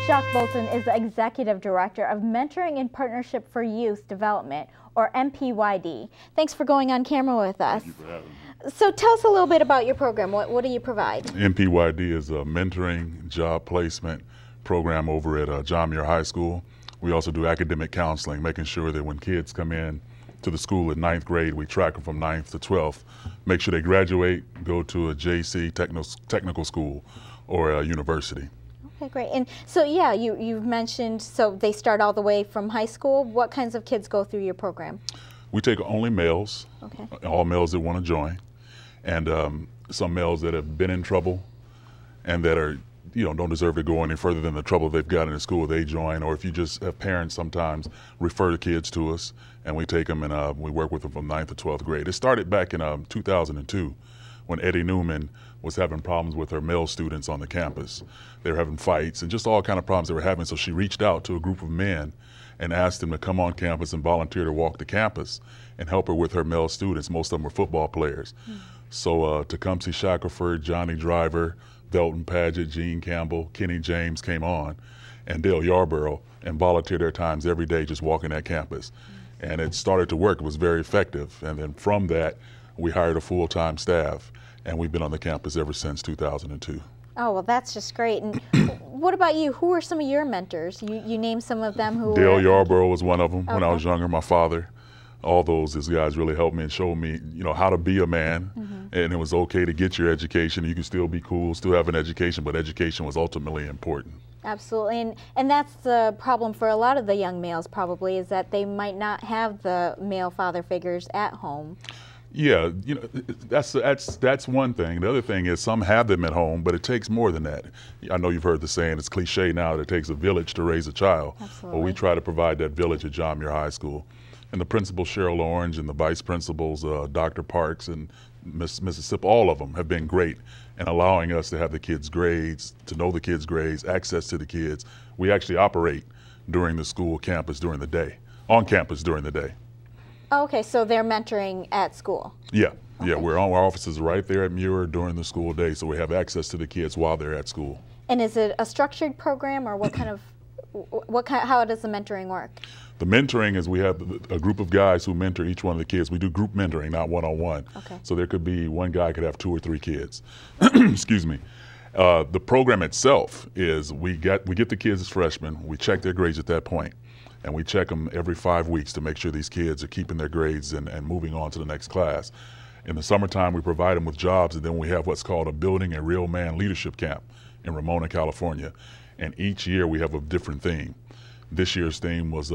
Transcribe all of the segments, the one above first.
Jacques Bolton is the Executive Director of Mentoring and Partnership for Youth Development, or MPYD. Thanks for going on camera with us. Thank you for having me. So tell us a little bit about your program. What do you provide? MPYD is a mentoring job placement program over at John Muir High School. We also do academic counseling, making sure that when kids come in to the school in 9th grade, we track them from 9th to 12th, make sure they graduate, go to a JC technical school or a university. Okay, great. And so, yeah, you've mentioned, so they start all the way from high school. What kinds of kids go through your program? We take only males, okay, all males that want to join, and some males that have been in trouble and that are, don't deserve to go any further than the trouble they've got in the school, they join. Or if you just have parents sometimes refer the kids to us, and we take them and we work with them from 9th to 12th grade. It started back in 2002 when Eddie Newman was having problems with her male students on the campus. They were having fights and just all kind of problems they were having. So she reached out to a group of men and asked them to come on campus and volunteer to walk the campus and help her with her male students. Most of them were football players. So Tecumseh Shackelford, Johnny Driver, Belton Paget, Gene Campbell, Kenny James came on, and Dale Yarborough, and volunteered their times every day just walking that campus. And it started to work. It was very effective. And then from that, we hired a full-time staff, and we've been on the campus ever since 2002. Oh, well, that's just great. And what about you? Who are some of your mentors? You named some of them who Dale Yarborough was one of them. When I was younger, my father. All those guys really helped me and showed me, how to be a man. And it was okay to get your education. You can still be cool, still have an education, but education was ultimately important. Absolutely, and that's the problem for a lot of the young males probably, is that they might not have the male father figures at home. Yeah, that's one thing. The other thing is some have them at home, but it takes more than that. I know you've heard the saying, it's cliche now, that it takes a village to raise a child. Absolutely. Well, we try to provide that village at John Muir High School. And the principal, Cheryl Orange, and the vice principals, Dr. Parks and Mississippi, all of them have been great in allowing us to have the kids' grades, to know the kids' grades, access to the kids. We actually operate during the school campus during the day, on campus during the day. Okay, so they're mentoring at school? Yeah, okay. Yeah, our offices are right there at Muir during the school day, so we have access to the kids while they're at school. And is it a structured program, or how does the mentoring work? The mentoring is we have a group of guys who mentor each one of the kids. We do group mentoring, not one-on-one. Okay. So there could be one guy could have 2 or 3 kids. Excuse me. The program itself is we get the kids as freshmen. We check their grades at that point, and we check them every 5 weeks to make sure these kids are keeping their grades and moving on to the next class. In the summertime, we provide them with jobs, and then we have what's called a Building a Real Man Leadership Camp in Ramona, California. And each year we have a different theme. This year's theme was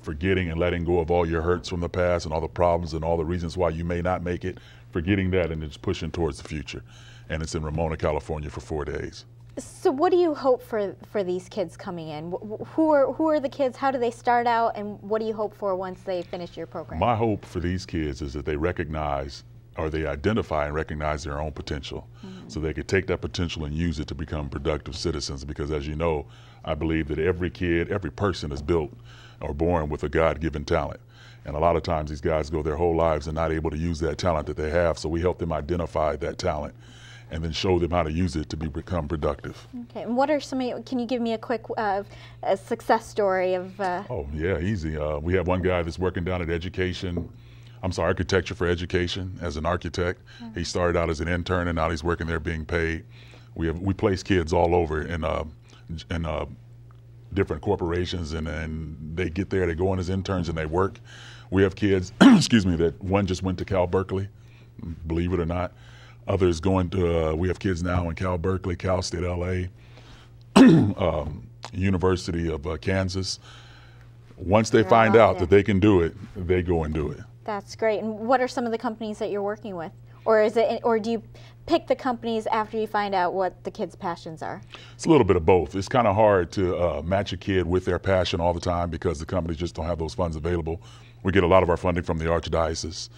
forgetting and letting go of all your hurts from the past and all the problems and all the reasons why you may not make it, forgetting that and just pushing towards the future. And it's in Ramona, California for 4 days. So what do you hope for these kids coming in? Who are the kids? How do they start out, and what do you hope for once they finish your program? My hope for these kids is that they recognize, or they identify and recognize their own potential, so they could take that potential and use it to become productive citizens. Because as you know, I believe that every kid, every person is built or born with a God-given talent. And a lot of times these guys go their whole lives and not able to use that talent that they have, so we help them identify that talent and then show them how to use it to become productive. Okay, and what are can you give me a quick a success story of? Oh yeah, easy. We have one guy that's working down at Architecture for Education as an architect. He started out as an intern, and now he's working there being paid. We place kids all over in different corporations, and they get there, they go in as interns and they work. We have kids, excuse me, that one just went to Cal Berkeley, believe it or not. Others going to, we have kids now in Cal Berkeley, Cal State LA, University of Kansas. Once they find out that they can do it, they go and do it. That's great. And what are some of the companies that you're working with? Or do you pick the companies after you find out what the kids' passions are? It's a little bit of both. It's kind of hard to match a kid with their passion all the time because the companies just don't have those funds available. We get a lot of our funding from the Archdiocese.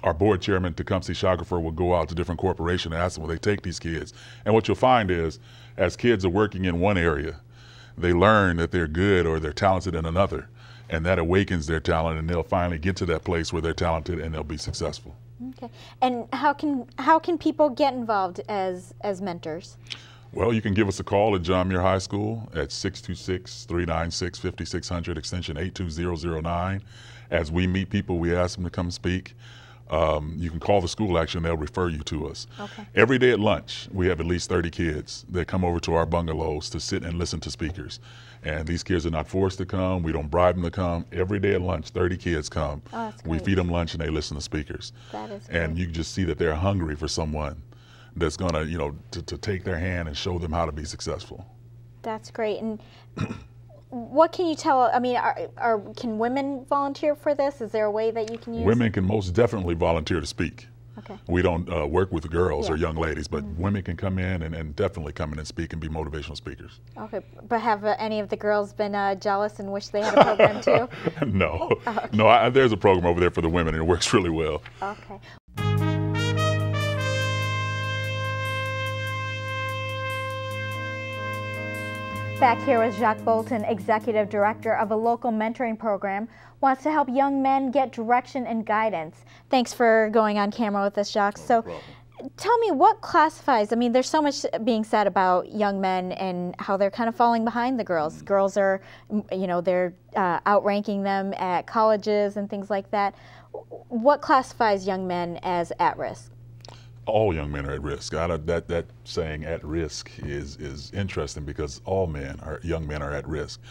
Our board chairman, Tecumseh Shackelford, will go out to different corporations and ask them will they take these kids. And what you'll find is, as kids are working in one area, they learn that they're good or they're talented in another. And that awakens their talent, and they'll finally get to that place where they're talented and they'll be successful. Okay. And how can people get involved as mentors? Well, you can give us a call at John Muir High School at 626-396-5600, extension 82009. As we meet people, we ask them to come speak. You can call the school, actually, and they'll refer you to us. Okay. Every day at lunch, we have at least 30 kids that come over to our bungalows to sit and listen to speakers. And these kids are not forced to come. We don't bribe them to come. Every day at lunch, 30 kids come. Oh, that's we great. feed them lunch and they listen to speakers. That is And great. you just see that they're hungry for someone that's going to, to take their hand and show them how to be successful. That's great. And what can you tell, I mean, can women volunteer for this? Is there a way that you can use? Women can most definitely volunteer to speak. Okay. We don't work with girls or Yeah. young ladies, but women can come in and definitely come in and speak and be motivational speakers. Okay, but have any of the girls been jealous and wish they had a program too? No. Oh, okay. No, there's a program over there for the women and it works really well. Okay. Back here with Jacques Bolton, Executive Director of a local mentoring program, wants to help young men get direction and guidance. Thanks for going on camera with us, Jacques. So, tell me, what classifies, I mean, there's so much being said about young men and how they're kind of falling behind the girls. Girls are, they're outranking them at colleges and things like that. What classifies young men as at risk? All young men are at risk. That saying "at risk" is interesting because all young men are at risk.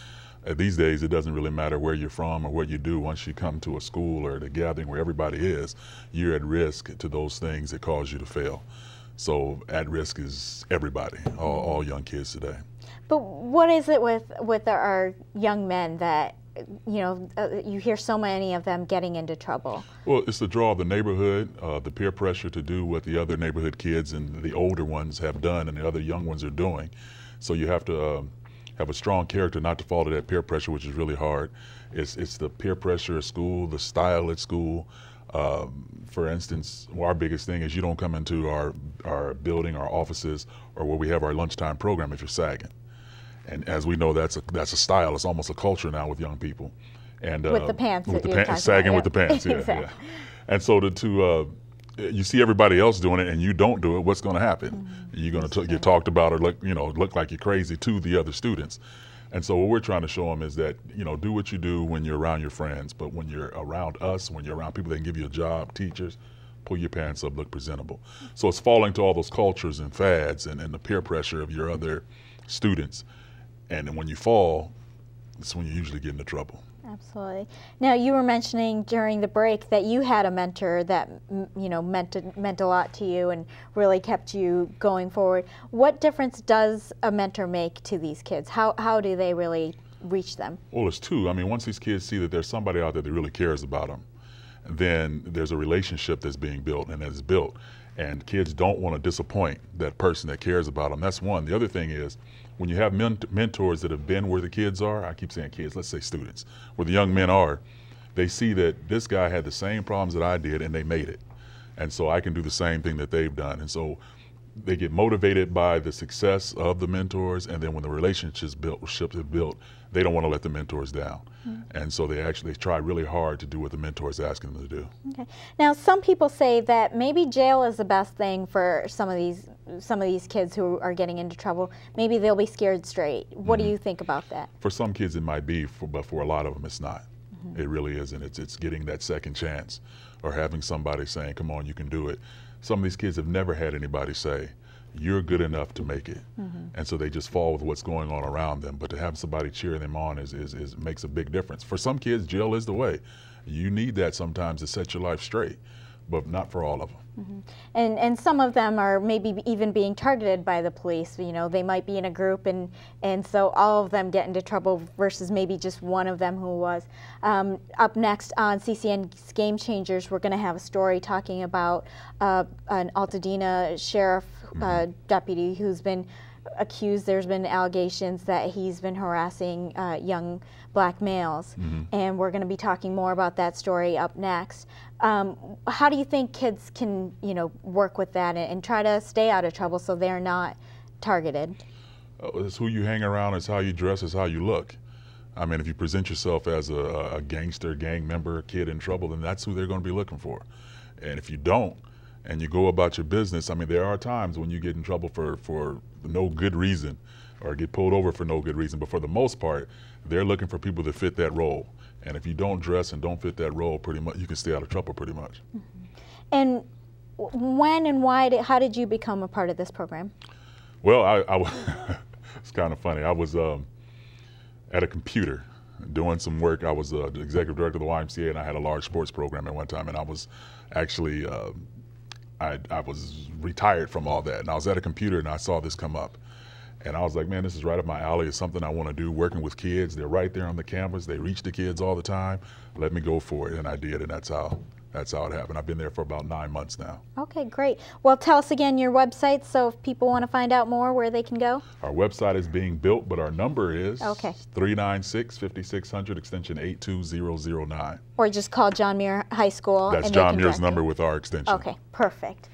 These days, it doesn't really matter where you're from or what you do. Once you come to a school or a gathering where everybody is, you're at risk to those things that cause you to fail. So at risk is everybody, all young kids today. But what is it with our young men that you hear so many of them getting into trouble? Well, it's the draw of the neighborhood, the peer pressure to do what the other neighborhood kids and the older ones have done and the other young ones are doing. So you have to have a strong character not to fall to that peer pressure, which is really hard. It's the peer pressure at school, the style at school. For instance, our biggest thing is you don't come into our building, our offices, or where we have our lunchtime program if you're sagging. And as we know, that's a style. It's almost a culture now with young people. And with the pants, sagging about, with the pants, yeah, exactly. yeah. And so you see everybody else doing it, and you don't do it. What's going to happen? Mm-hmm. You're going to get talked about or look like you're crazy to the other students. And so what we're trying to show them is that do what you do when you're around your friends, but when you're around us, when you're around people that can give you a job, teachers, pull your pants up, look presentable. So it's falling to all those cultures and fads and the peer pressure of your other students. And then when you fall, it's when you usually get into trouble. Absolutely. Now, you were mentioning during the break that you had a mentor that meant a lot to you and really kept you going forward. What difference does a mentor make to these kids? How do they really reach them? Well, it's two. I mean, once these kids see that there's somebody out there that really cares about them, then there's a relationship that's being built and that is built. And kids don't want to disappoint that person that cares about them. That's one. The other thing is, when you have mentors that have been where the kids are, I keep saying kids, let's say students, where the young men are, they see that this guy had the same problems that I did and they made it. And so I can do the same thing that they've done. And so they get motivated by the success of the mentors, and then when the relationships are built, they don't want to let the mentors down. Mm-hmm. And so they try really hard to do what the mentor is asking them to do. Okay. Now, some people say that maybe jail is the best thing for some of these kids who are getting into trouble. Maybe they'll be scared straight. What do you think about that? For some kids it might be, but for a lot of them it's not. Mm-hmm. It really isn't. It's getting that second chance or having somebody saying, come on, you can do it. Some of these kids have never had anybody say, you're good enough to make it. Mm-hmm. And so they just fall with what's going on around them. But to have somebody cheering them on makes a big difference. For some kids, jail is the way. You need that sometimes to set your life straight, but not for all of them. Mm-hmm. And some of them are maybe even being targeted by the police. They might be in a group and so all of them get into trouble versus maybe just one of them who was. Up next on CCN's Game Changers, we're going to have a story talking about an Altadena sheriff deputy who's been accused. There's been allegations that he's been harassing young black males, and we're going to be talking more about that story up next. How do you think kids can, work with that and try to stay out of trouble so they're not targeted? It's who you hang around, it's how you dress, it's how you look. I mean, if you present yourself as a gangster, gang member, kid in trouble, then that's who they're going to be looking for. And if you don't, and you go about your business, I mean, there are times when you get in trouble for no good reason or get pulled over for no good reason, but for the most part, they're looking for people that fit that role. And if you don't dress and don't fit that role, pretty much, you can stay out of trouble pretty much. And when and why, how did you become a part of this program? Well, it's kind of funny. I was at a computer doing some work. I was the executive director of the YMCA, and I had a large sports program at one time, and I was actually, I was retired from all that, and I was at a computer and I saw this come up. And I was like, man, this is right up my alley. It's something I want to do, working with kids. They're right there on the campus. They reach the kids all the time. Let me go for it. And I did, and that's how it happened. I've been there for about 9 months now. Okay, great. Well, tell us again your website, so if people want to find out more, where they can go. Our website is being built, but our number is 396-5600, extension 82009. Or just call John Muir High School. That's John Muir's number with our extension. Okay, perfect.